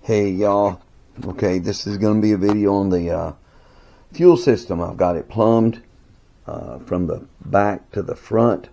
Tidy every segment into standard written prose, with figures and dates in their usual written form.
Hey y'all, okay, this is going to be a video on the fuel system. I've got it plumbed from the back to the front,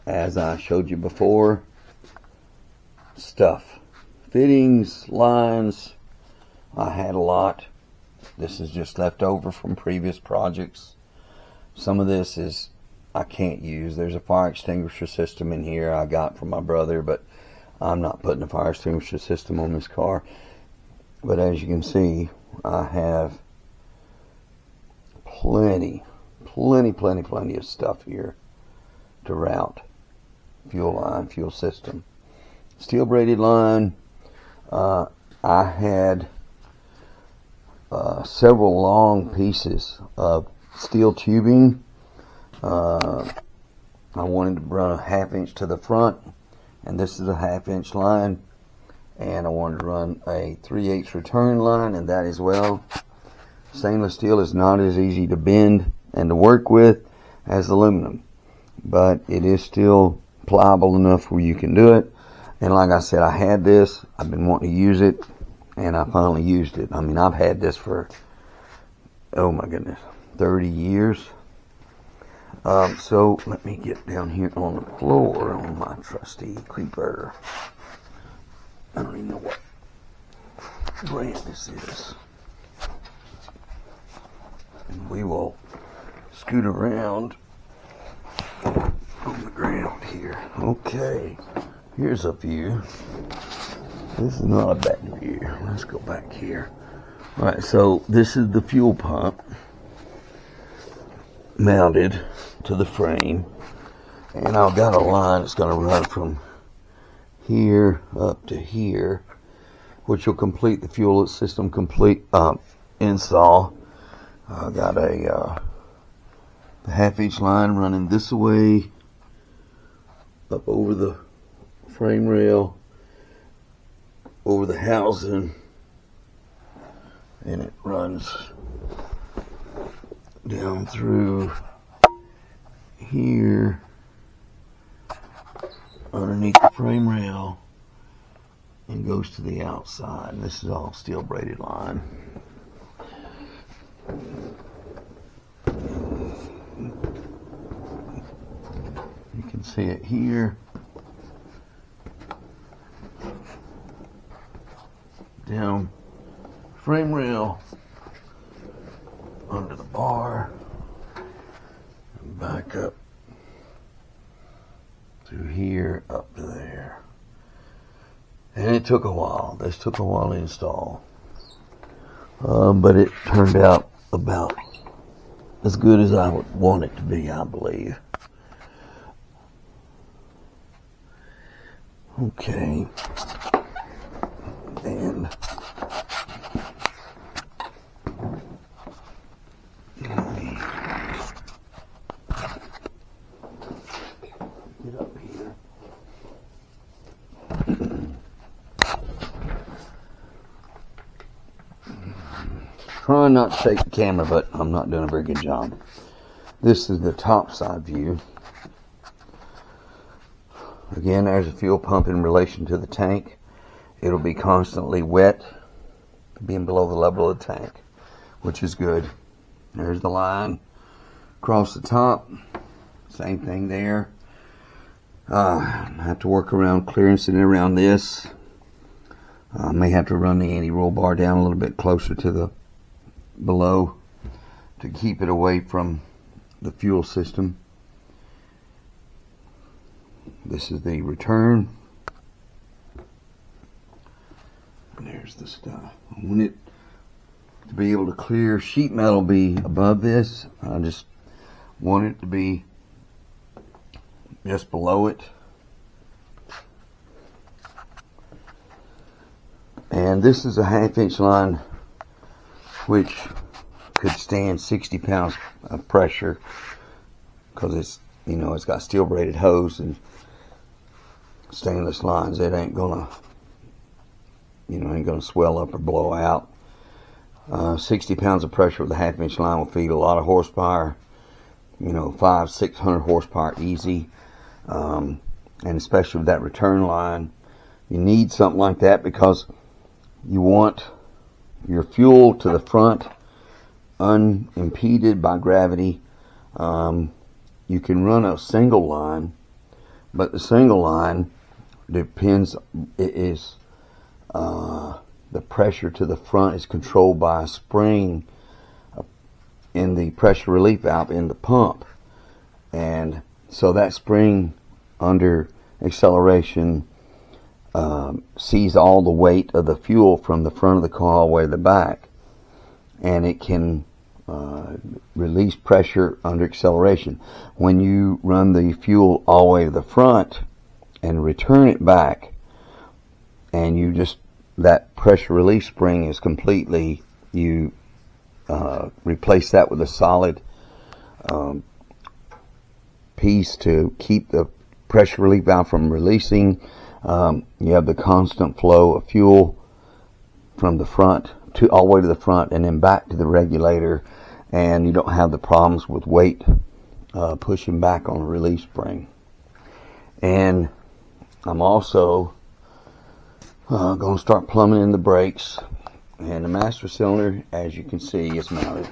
as I showed you before. Stuff, fittings, lines, I had a lot. This is just left over from previous projects. Some of this is I can't use. There's a fire extinguisher system in here I got from my brother, but I'm not putting a fire extinguisher system on this car. But as you can see, I have plenty of stuff here to route. Fuel line, fuel system. Steel braided line. I had several long pieces of steel tubing. I wanted to run a 1/2 inch to the front, and this is a 1/2 inch line, and I wanted to run a 3/8 return line, and that as well. Stainless steel is not as easy to bend and to work with as aluminum, but it is still pliable enough where you can do it. And like I said, I had this, I've been wanting to use it, and I finally used it. I mean, I've had this for, oh my goodness, 30 years. So let me get down here on the floor on my trusty creeper. I don't even know what brand this is. And we will scoot around on the ground here. Okay, here's a view. This is not a bad view. Let's go back here. Alright, so this is the fuel pump mounted to the frame, and I've got a line that's going to run from here up to here, which will complete the fuel system install. I've got a 1/2 inch line running this way up over the frame rail, over the housing, and it runs down through here underneath the frame rail and goes to the outside. And this is all steel braided line. You can see it here. Down frame rail, under the bar, and back up through here up to there. And it took a while. This took a while to install, but it turned out about as good as I would want it to be, I believe. Okay, and let me get up here. Trying not to shake the camera, but I'm not doing a very good job. This is the top side view. Again, there's a fuel pump in relation to the tank. It'll be constantly wet, being below the level of the tank, which is good. There's the line across the top. Same thing there. I have to work around clearancing around this. I may have to run the anti-roll bar down a little bit closer to the below to keep it away from the fuel system. This is the return. There's the stuff. I want it to be able to clear. Sheet metal be above this. I just want it to be just below it. And this is a 1/2 inch line which could stand 60 pounds of pressure, because it's, you know, it's got steel braided hose and stainless lines. It ain't gonna, you know, ain't gonna swell up or blow out. 60 pounds of pressure with a 1/2 inch line will feed a lot of horsepower, you know, 500-600 horsepower easy. And especially with that return line, You need something like that because you want your fuel to the front unimpeded by gravity. You can run a single line, but the single line depends, the pressure to the front is controlled by a spring in the pressure relief valve in the pump. And so that spring under acceleration sees all the weight of the fuel from the front of the car all the way to the back, and it can release pressure under acceleration. When you run the fuel all the way to the front and return it back, and you just, that pressure relief spring is completely, you replace that with a solid piece to keep the pressure relief valve from releasing. You have the constant flow of fuel from the front to all the way to the front and then back to the regulator, and you don't have the problems with weight pushing back on the relief spring. And I'm also going to start plumbing in the brakes, and the master cylinder, as you can see, is mounted.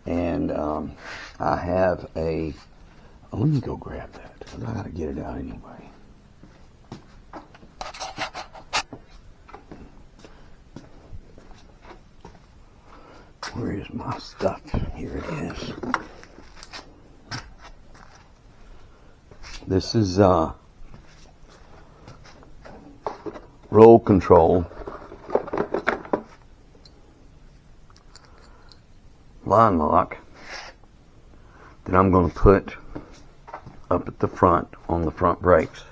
And I have a, let me go grab that because I got to get it out anyway. Where is my stuff? Here it is. This is roll control line lock that I'm going to put up at the front on the front brakes.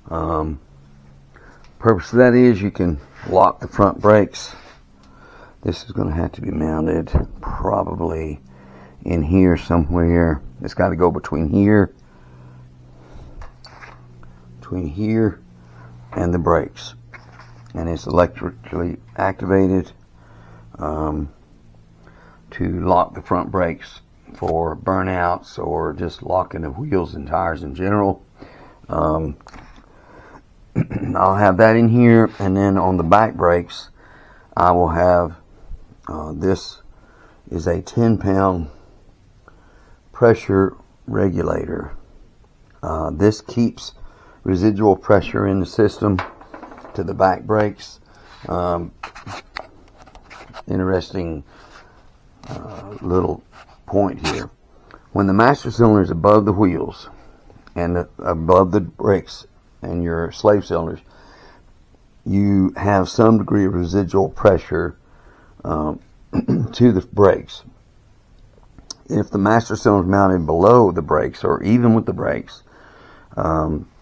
Purpose of that is you can lock the front brakes. This is going to have to be mounted probably in here somewhere. It's got to go between here and the brakes, and it's electrically activated to lock the front brakes for burnouts or just locking the wheels and tires in general. I'll have that in here, and then on the back brakes I will have this is a 10-pound pressure regulator. This keeps residual pressure in the system to the back brakes. Interesting little point here. When the master cylinder is above the wheels and above the brakes and your slave cylinders, you have some degree of residual pressure to the brakes. If the master cylinder is mounted below the brakes or even with the brakes,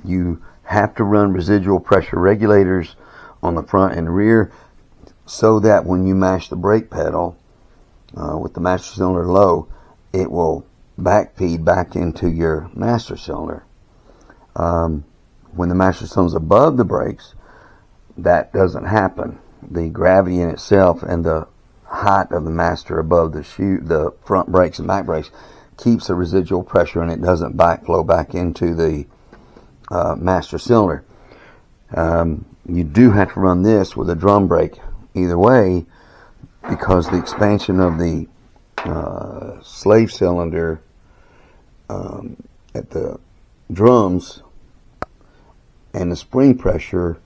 you have to run residual pressure regulators on the front and rear so that when you mash the brake pedal with the master cylinder low, it will backfeed back into your master cylinder. When the master cylinder is above the brakes, that doesn't happen. The gravity in itself and the height of the master above the front brakes and back brakes keeps a residual pressure, and it doesn't backflow back into the master cylinder. You do have to run this with a drum brake either way, because the expansion of the slave cylinder at the drums and the spring pressure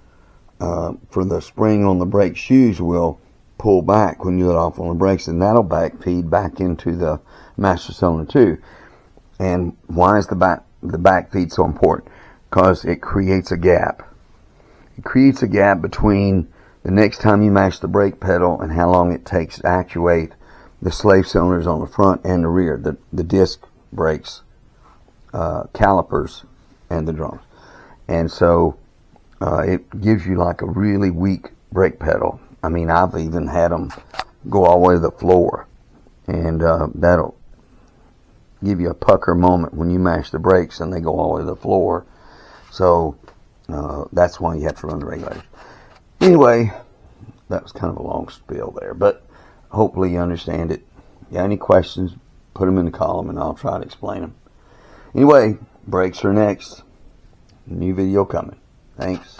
for the spring on the brake shoes will pull back when you let off on the brakes, and that'll backfeed back into the master cylinder too. And why is the backfeed so important? Because it creates a gap. It creates a gap between the next time you mash the brake pedal and how long it takes to actuate the slave cylinders on the front and the rear, the disc brakes, calipers, and the drums. And so it gives you like a really weak brake pedal. I mean, I've even had them go all the way to the floor, and that'll give you a pucker moment when you mash the brakes and they go all the way to the floor. So that's why you have to run the regulators. Anyway, that was kind of a long spiel there, but hopefully you understand it. If you have any questions, put them in the column and I'll try to explain them. Anyway, brakes are next. New video coming. Thanks.